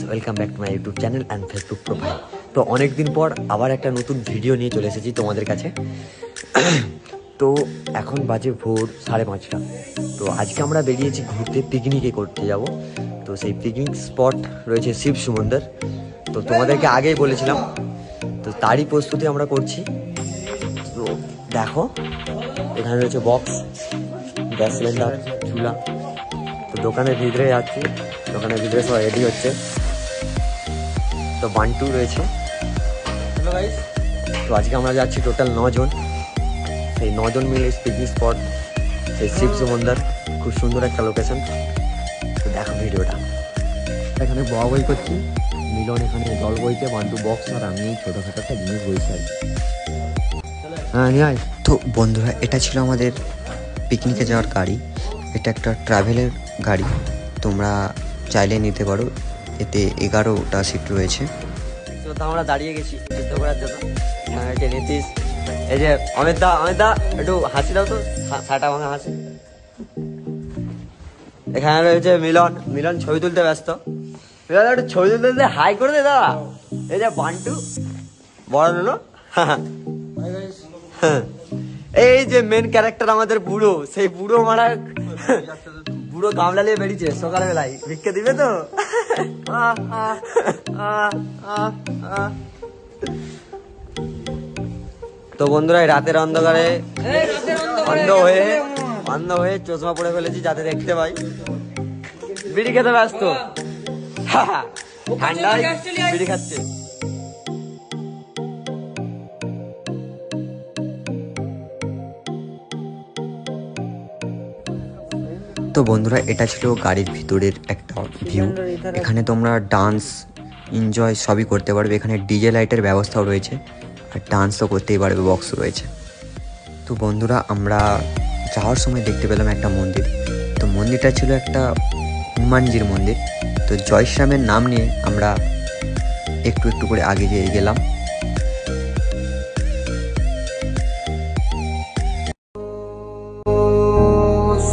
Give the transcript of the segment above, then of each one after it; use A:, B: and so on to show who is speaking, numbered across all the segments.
A: Welcome back to my YouTube channel and Facebook profile. তো অনেক দিন পর আবার একটা নতুন ভিডিও নিয়ে চলে এসেছি তোমাদের কাছে। তো এখন বাজে ভোর 5:30টা। তো আজকে আমরা বেরিয়েছি ঘুরতে, পিকনিকে করতে যাব। তো সেই পিকনিক স্পট রয়েছে শিব সমুদ্র। তো তোমাদেরকে আগেই বলেছিলাম, তো তারই প্রস্তুতি আমরা করছি। তো দেখো, এখানে রয়েছে বক্স, গ্যাস সিলিন্ডার, চুলা। তো দোকানের ভিতরে যাচ্ছি, দোকানের ভিতরে সবাই রেডি হচ্ছে। তো বান্টু রয়েছে। Hello guys. তো আজকে আমরা যাচ্ছি টোটাল 9 জন। সেই 9 জন মিলে পিকনিক স্পট সেই শিব সমুদ্র, খুব সুন্দর একটা লোকেশন। তো দেখো ভিডিওটা। এখানে বই করছি, মিলন এখানে জল বইছে, বান্টু বক্স, আর আমি ছোটোখাটো একটা জিনিস বইছি আর কি। হ্যাঁ নিয়ে আয়। তো বন্ধুরা, এটা ছিল আমাদের পিকনিকে যাওয়ার গাড়ি। এটা একটা ট্রাভেলের গাড়ি, তোমরা চাইলে নিতে পারো। এতে 11টা সিট রয়েছে। তো আমরা দাঁড়িয়ে গেছি যুদ্ধ করার জন্য। যে নীতিশ, এই যে অমিত দা একটু হাসি দাও তো, ফাটা ভাঙা হাসি। এখানে রয়েছে মিলন ছবি তুলতে ব্যস্ত। মিলন একটু ছবি তুলতে হাই করে দে দাদা। এই যে বান্টু বড় হলো। এই যে মেন ক্যারেক্টার আমাদের বুড়ো, সেই বুড়ো মারা বুড়ো গামলা নিয়ে বেরিয়েছে সকালবেলায়, ভিক্ষে দিবে তো। তো বন্ধুরা, রাতের অন্ধকারে অন্ধ হয়ে চশমা পরে ফেলেছি যাতে দেখতে পাই। বিড়ি খেতে ব্যস্ত, ঠান্ডায় বিড়ি খাচ্ছে। তো বন্ধুরা, এটা ছিল গাড়ির ভিতরের একটা ভিউ। এখানে তোমরা ডান্স, এনজয় সবই করতে পারবে। এখানে ডিজে লাইটের ব্যবস্থাও রয়েছে, আর ডান্সও করতেই পারবে, বক্স রয়েছে। তো বন্ধুরা, আমরা যাওয়ার সময় দেখতে পেলাম একটা মন্দির। তো মন্দিরটা ছিল একটা হনুমানজির মন্দির। তো জয় শ্রীরামের নাম নিয়ে আমরা একটু একটু করে আগে দিয়ে গেলাম।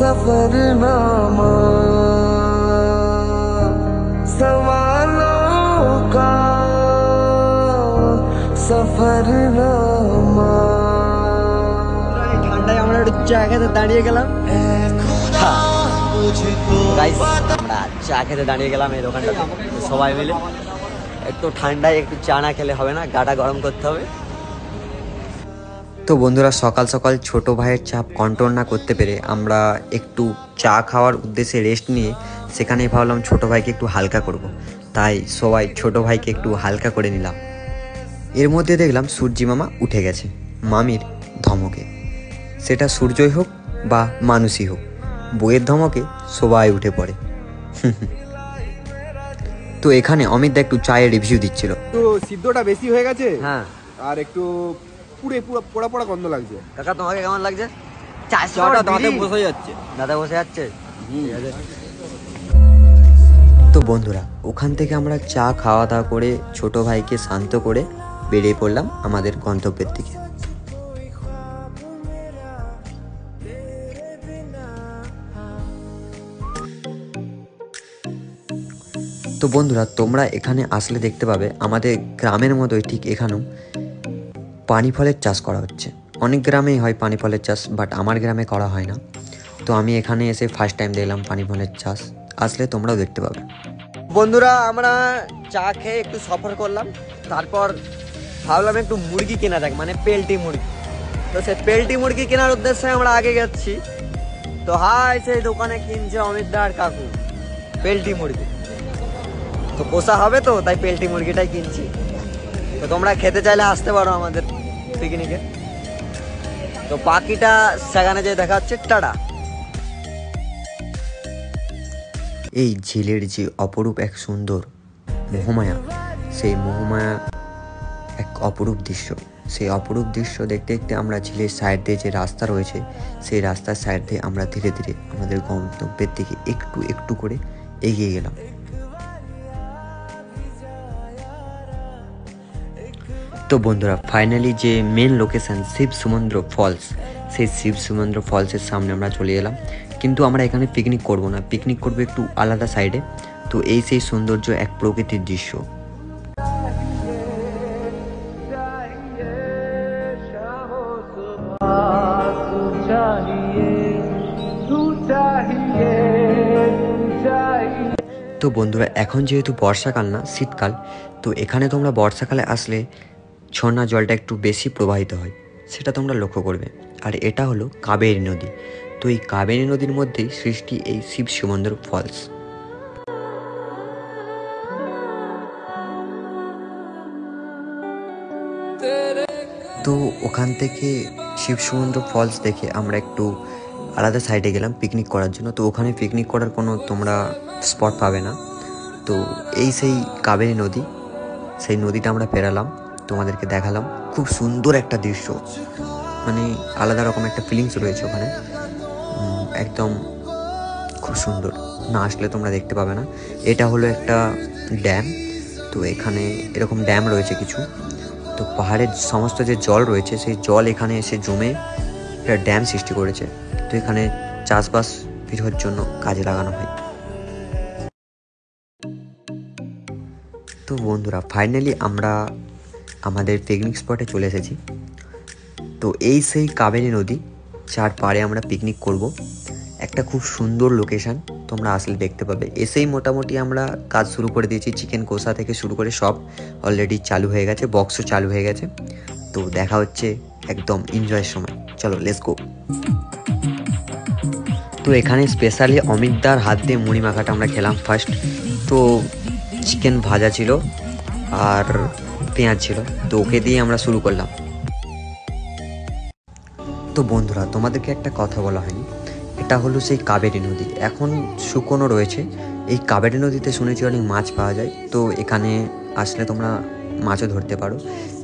A: सफरनामा सवालों का सफरनामा। ঠান্ডায় আমরা একটু চা খেতে দাঁড়িয়ে গেলাম। আমরা চা খেতে দাঁড়িয়ে গেলাম এই দোকানটা, সবাই মিলে। একটু ঠান্ডায় একটু চা না খেলে হবে না, গাটা গরম করতে হবে। তো বন্ধুরা, সকাল সকাল ছোট ভাইয়ের চাপ কন্ট্রোল না করতে পেরে আমরা একটু চা খাওয়ার উদ্দেশ্যে রেস্ট নিয়ে সেখানেই ভাবলাম ছোট ভাইকে একটু হালকা করব। তাই সবাই ছোট ভাইকে একটু হালকা করে নিলাম। এর মধ্যে দেখলাম সূর্যি মামা উঠে গেছে মামির ধমকে। সেটা সূর্যই হোক বা মানুষই হোক, বইয়ের ধমকে সবাই উঠে পড়ে। তো এখানে অমিত দা একটু চায়ের রিভিউ দিচ্ছিল।
B: তো সিদ্ধটা বেশি হয়ে গেছে,
A: হ্যাঁ,
B: আর একটু পুরো পোড়া পোড়া গন্ধ লাগছে।
A: কাকা তোমাকে কেমন লাগছে? চাটা দাঁতে বসে যাচ্ছে, দাঁতে বসে যাচ্ছে। তো বন্ধুরা, ওখান থেকে আমরা চা খাওয়া দাওয়া করে ছোট ভাইকে শান্ত করে বেরিয়ে পড়লাম আমাদের গন্তব্যের দিকে। তো বন্ধুরা, তোমরা এখানে আসলে দেখতে পাবে আমাদের গ্রামের মতোই ঠিক এখানেও পানি ফলের চাষ করা হচ্ছে। অনেক গ্রামেই হয় পানি ফলের চাষ, বাট আমার গ্রামে করা হয় না। তো আমি এখানে এসে ফার্স্ট টাইম দেখলাম পানি ফলের চাষ। আসলে তোমরাও দেখতে পাবে। বন্ধুরা, আমরা চা খেয়ে একটু সফর করলাম, তারপর ভাবলাম একটু মুরগি কেনা যাক, মানে পেল্টি মুরগি। তো সেই পেল্টি মুরগি কেনার উদ্দেশ্যে আমরা আগে যাচ্ছি। তো হাই, সেই দোকানে কিনছে অমিত দা আর কাকু পেল্টি মুরগি। তো পোষা হবে তো, তাই পেল্টি মুরগিটাই কিনছি। তো তোমরা খেতে চাইলে আসতে পারো আমাদের পিকনিকে। তো বাকিটা সেখানে যে দেখা হচ্ছে, টাটা। এই ঝিলের যে অপরূপ এক সুন্দর মোহমায়া, সেই মোহমায়া এক অপরূপ দৃশ্য। সেই অপরূপ দৃশ্য দেখতে দেখতে আমরা ঝিলের সাইড দিয়ে যে রাস্তা রয়েছে, সেই রাস্তার সাইড দিয়ে আমরা ধীরে ধীরে আমাদের গন্তব্যের দিকে একটু একটু করে এগিয়ে গেলাম। তো বন্ধুরা, ফাইনালি যে মেন লোকেশন শিব সমুদ্র ফলস, সেই শিব সমুদ্র ফলসের সামনে আমরা চলে এলাম। কিন্তু আমরা এখানে পিকনিক করব না, পিকনিক করবো একটু আলাদা সাইডে। তো এই সেই সৌন্দর্য, এক প্রকৃতির দৃশ্য। তো বন্ধুরা, এখন যেহেতু বর্ষাকাল না, শীতকাল, তো এখানে তোমরা বর্ষাকালে আসলে ঝর্ণা জলটা একটু বেশি প্রবাহিত হয়, সেটা তোমরা লক্ষ্য করবে। আর এটা হলো কাবেরী নদী। তো এই কাবেরী নদীর মধ্যেই সৃষ্টি এই শিব সমুদ্র ফলস। তো ওখান থেকে শিব সমুদ্র ফলস দেখে আমরা একটু আলাদা সাইডে গেলাম পিকনিক করার জন্য। তো ওখানে পিকনিক করার কোনো তোমরা স্পট পাবে না। তো এই সেই কাবেরী নদী, সেই নদীটা আমরা পেরালাম, তোমাদেরকে দেখালাম। খুব সুন্দর একটা দৃশ্য, মানে আলাদা রকম একটা ফিলিংস রয়েছে ওখানে, একদম খুব সুন্দর। না আসলে তোমরা দেখতে পাবে না। এটা হলো একটা ড্যাম। তো এখানে এরকম ড্যাম রয়েছে কিছু। তো পাহাড়ের সমস্ত যে জল রয়েছে, সেই জল এখানে এসে জমে একটা ড্যাম সৃষ্টি করেছে। তো এখানে চাষবাস ভিড়ের জন্য কাজে লাগানো হয়। তো বন্ধুরা, ফাইনালি আমরা আমাদের পিকনিক স্পটে চলে এসেছি। তো এই সেই কাবেরী নদী, যার পাড়ে আমরা পিকনিক করব। একটা খুব সুন্দর লোকেশান, তোমরা আসলে দেখতে পাবে। এসেই মোটামুটি আমরা কাজ শুরু করে দিয়েছি। চিকেন কষা থেকে শুরু করে সব অলরেডি চালু হয়ে গেছে, বক্সও চালু হয়ে গেছে। তো দেখা হচ্ছে একদম এনজয়ের সময়। চলো, লেটস গো। তো এখানে স্পেশালি অমিতদার হাত দিয়ে মুড়ি মাখাটা আমরা খেলাম ফার্স্ট। তো চিকেন ভাজা ছিল আর পেঁয়াজ ছিল, তো ওকে দিয়ে আমরা শুরু করলাম। তো বন্ধুরা, তোমাদেরকে একটা কথা বলা হয়নি, এটা হলো সেই কাবেরী নদী। এখন শুকনো রয়েছে। এই কাবেরী নদীতে শুনেছি অনেক মাছ পাওয়া যায়। তো এখানে আসলে তোমরা মাছও ধরতে পারো।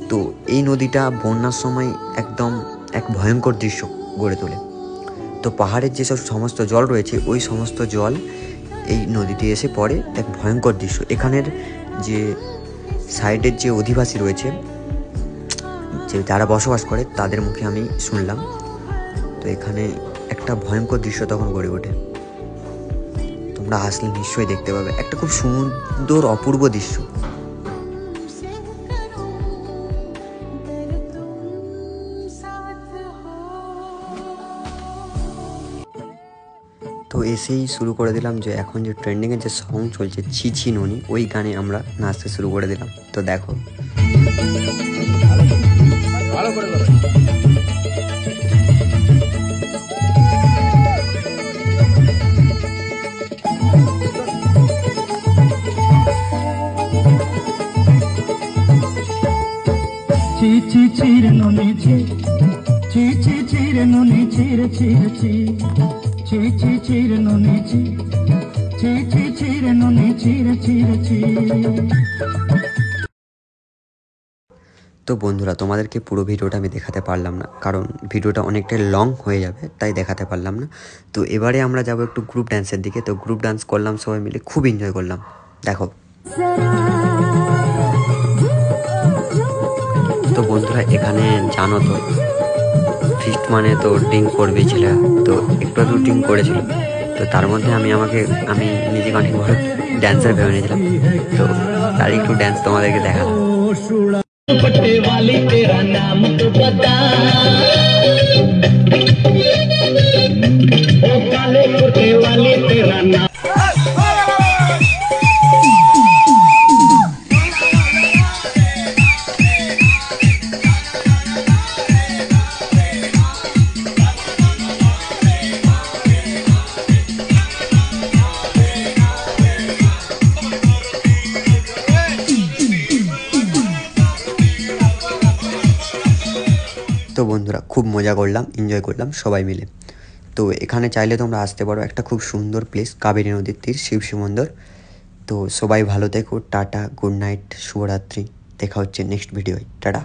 A: তো এই নদীটা বন্যার সময় একদম এক ভয়ঙ্কর দৃশ্য গড়ে তোলে। তো পাহাড়ের যেসব সমস্ত জল রয়েছে, ওই সমস্ত জল এই নদীতে এসে পড়ে, এক ভয়ঙ্কর দৃশ্য। এখানের যে সাইডের যে অধিবাসী রয়েছে, যে যারা বসবাস করে, তাদের মুখে আমি শুনলাম। তো এখানে একটা ভয়ঙ্কর দৃশ্য তখন গড়ে ওঠে। তোমরা আসলে নিশ্চয়ই দেখতে পাবে, একটা খুব সুন্দর অপূর্ব দৃশ্য। তো এসেই শুরু করে দিলাম যে এখন যে ট্রেন্ডিংয়ের যে সং চলছে ছি ছি ননি, ওই গানে আমরা নাচতে শুরু করে দিলাম। তো দেখো,
B: ভালো করে করো।
C: ছি ছি ছিরে ননি ছি ছি ছি ছিরে ননি ছিরে ছিরে ছি ছি ছি ছিরে ননি ছি ছি ছি ছিরে ননি ছিরে ছিরে ছি।
A: তো বন্ধুরা, তোমাদেরকে পুরো ভিডিওটা আমি দেখাতে পারলাম না, কারণ ভিডিওটা অনেকটা লং হয়ে যাবে, তাই দেখাতে পারলাম না। তো এবারে আমরা যাব একটু গ্রুপ ডান্সের দিকে। তো গ্রুপ ডান্স করলাম সবাই মিলে, খুব এনজয় করলাম। দেখো, তো বন্ধুরা, এখানে জানো তো ফিস্ট মানে তো ড্রিঙ্ক করবেই ছিল। তো একটু ড্রিঙ্ক করেছিল। তো তার মধ্যে আমি নিজেকে অনেক বড় ড্যান্সার ভেবে নিয়েছিলাম। তো তার একটু ড্যান্স তোমাদেরকে দেখালাম।
C: पट्टे वाली तेरा नाम तो बता, ओ काले कुर्ते वाली तेरा नाम।
A: তো বন্ধুরা, খুব মজা করলাম, এনজয় করলাম সবাই মিলে। তো এখানে চাইলে তোমরা আসতে পারো, একটা খুব সুন্দর প্লেস, কাবেরী নদীর তীর, শিব সমুদ্র। তো সবাই ভালো থেকো, টাটা, গুড নাইট, শুভরাত্রি। দেখা হচ্ছে নেক্সট ভিডিওয়, টাটা।